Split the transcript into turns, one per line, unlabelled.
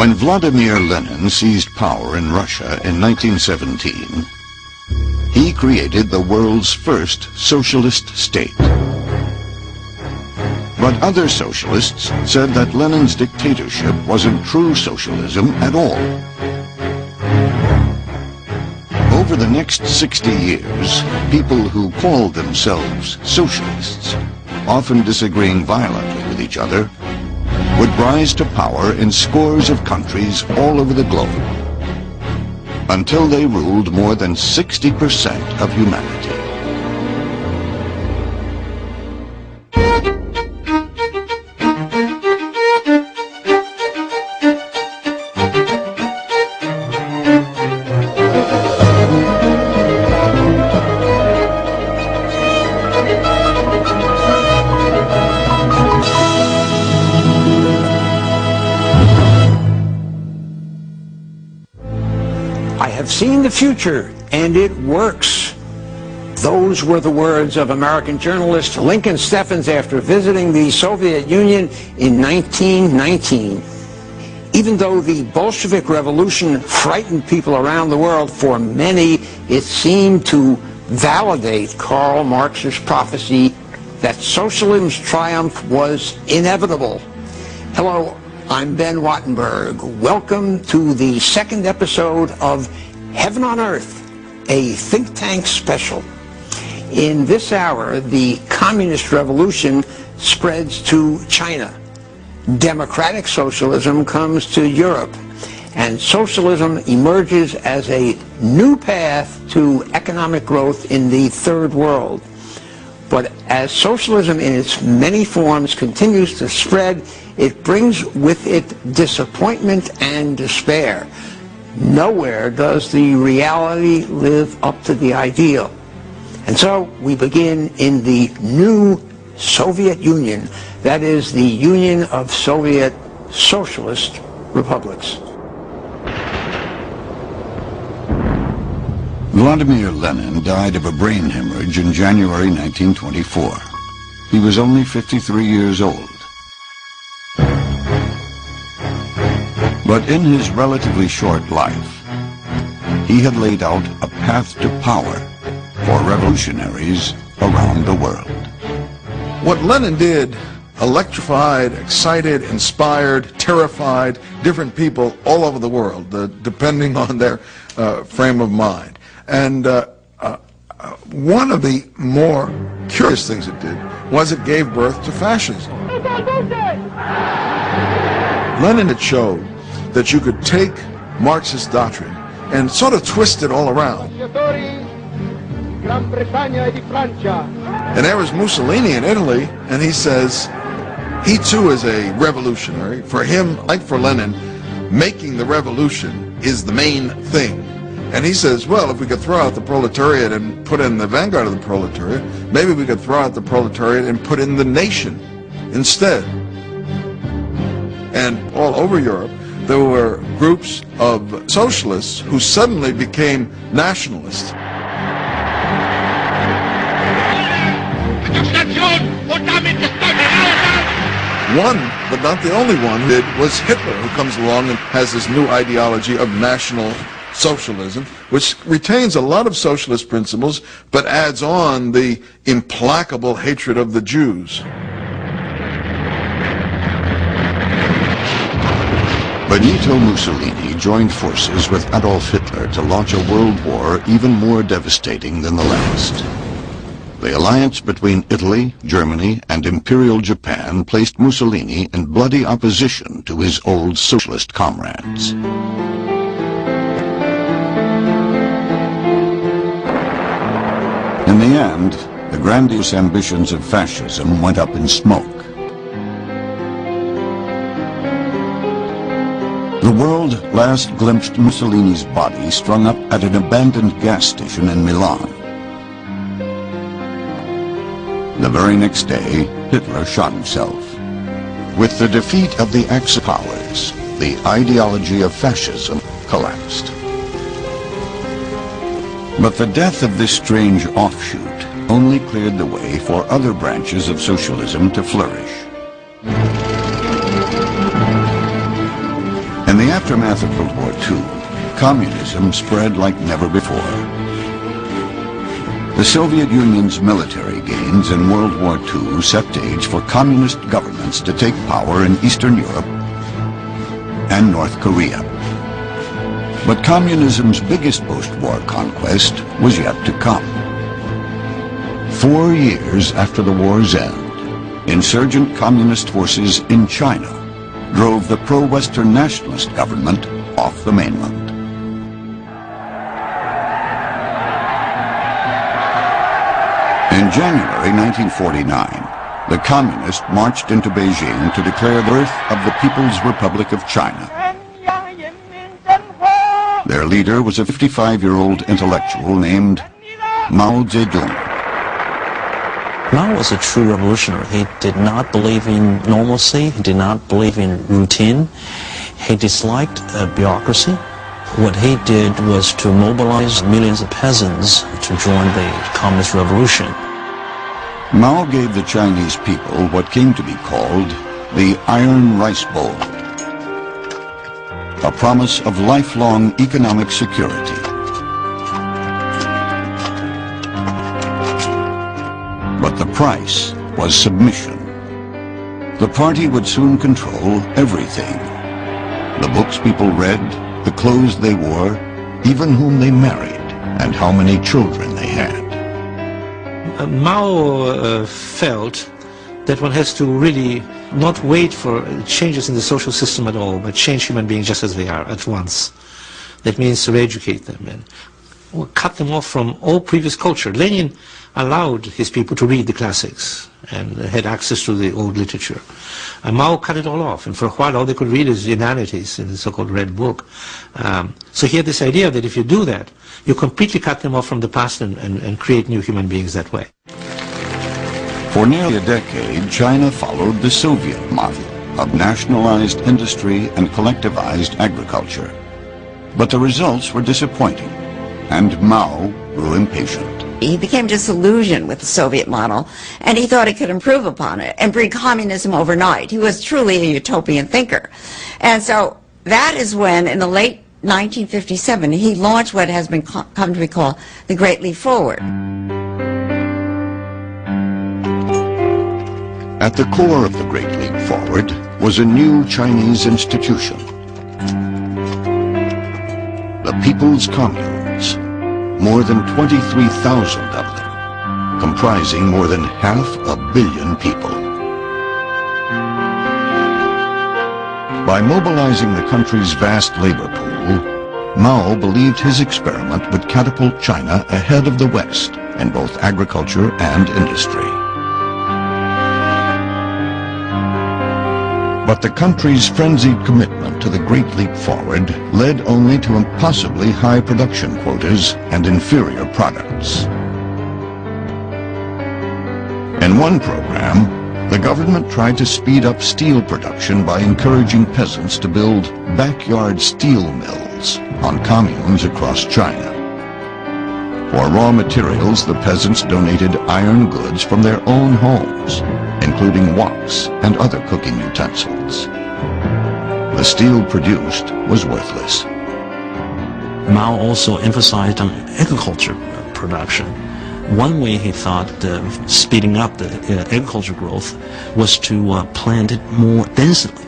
When Vladimir Lenin seized power in Russia in 1917, he created the world's first socialist state. But other socialists said that Lenin's dictatorship wasn't true socialism at all. Over the next 60 years, people who called themselves socialists, often disagreeing violently with each other, would rise to power in scores of countries all over the globe, until they ruled more than 60% of humanity.
Seen the future, and it works. Those were the words of American journalist Lincoln Steffens after visiting the Soviet Union in 1919. Even though the Bolshevik Revolution frightened people around the world, for many it seemed to validate Karl Marx's prophecy that socialism's triumph was inevitable. Hello, I'm Ben Wattenberg. Welcome to the second episode of Heaven on Earth, a think tank special. In this hour, the communist revolution spreads to China. Democratic socialism comes to Europe. And socialism emerges as a new path to economic growth in the third world. But as socialism in its many forms continues to spread, it brings with it disappointment and despair. Nowhere does the reality live up to the ideal. And so we begin in the new Soviet Union, that is the Union of Soviet Socialist Republics.
Vladimir Lenin died of a brain hemorrhage in January 1924. He was only 53 years old. But in his relatively short life, he had laid out a path to power for revolutionaries around the world.
What Lenin did electrified, excited, inspired, terrified different people all over the world, depending on their frame of mind. And one of the more curious things it did was it gave birth to fascism. Lenin had showed that you could take Marxist doctrine and sort of twist it all around. And there was Mussolini in Italy, and he says he too is a revolutionary. For him, like for Lenin, making the revolution is the main thing. And he says, well, if we could throw out the proletariat and put in the vanguard of the proletariat, maybe we could throw out the proletariat and put in the nation instead. And all over Europe, there were groups of socialists who suddenly became nationalists. One, but not the only one, was Hitler, who comes along and has this new ideology of National Socialism, which retains a lot of socialist principles, but adds on the implacable hatred of the Jews.
Benito Mussolini joined forces with Adolf Hitler to launch a world war even more devastating than the last. The alliance between Italy, Germany, and Imperial Japan placed Mussolini in bloody opposition to his old socialist comrades. In the end, the grandiose ambitions of fascism went up in smoke. The world last glimpsed Mussolini's body strung up at an abandoned gas station in Milan. The very next day, Hitler shot himself. With the defeat of the Axis powers, the ideology of fascism collapsed. But the death of this strange offshoot only cleared the way for other branches of socialism to flourish. In the aftermath of World War II, communism spread like never before. The Soviet Union's military gains in World War II set stage for communist governments to take power in Eastern Europe and North Korea. But communism's biggest post-war conquest was yet to come. 4 years after the war's end, insurgent communist forces in China drove the pro-Western nationalist government off the mainland. In January 1949, the communists marched into Beijing to declare the birth of the People's Republic of China. Their leader was a 55-year-old intellectual named Mao Zedong.
Mao was a true revolutionary. He did not believe in normalcy. He did not believe in routine. He disliked bureaucracy. What he did was to mobilize millions of peasants to join the communist revolution.
Mao gave the Chinese people what came to be called the Iron Rice Bowl, a promise of lifelong economic security. But the price was submission. The party would soon control everything. The books people read, the clothes they wore, even whom they married, and how many children they had.
Mao felt that one has to really not wait for changes in the social system at all, but change human beings just as they are at once. That means to educate them and cut them off from all previous culture. Lenin allowed his people to read the classics and had access to the old literature. And Mao cut it all off, and for a while all they could read is inanities in the so-called Red Book. So he had this idea that if you do that, you completely cut them off from the past and create new human beings that way.
For nearly a decade, China followed the Soviet model of nationalized industry and collectivized agriculture. But the results were disappointing, and Mao grew impatient.
He became disillusioned with the Soviet model, and he thought he could improve upon it and bring communism overnight. He was truly a utopian thinker. And so that is when, in the late 1957, he launched what has been come to be called the Great Leap Forward.
At the core of the Great Leap Forward was a new Chinese institution, the People's Communes, more than 23,000 of them, comprising more than 500 million people. By mobilizing the country's vast labor pool, Mao believed his experiment would catapult China ahead of the West in both agriculture and industry. But the country's frenzied commitment to the Great Leap Forward led only to impossibly high production quotas and inferior products. In one program, the government tried to speed up steel production by encouraging peasants to build backyard steel mills on communes across China. For raw materials, the peasants donated iron goods from their own homes, including woks and other cooking utensils. The steel produced was worthless.
Mao also emphasized on agriculture production. One way he thought speeding up the agriculture growth was to plant it more densely.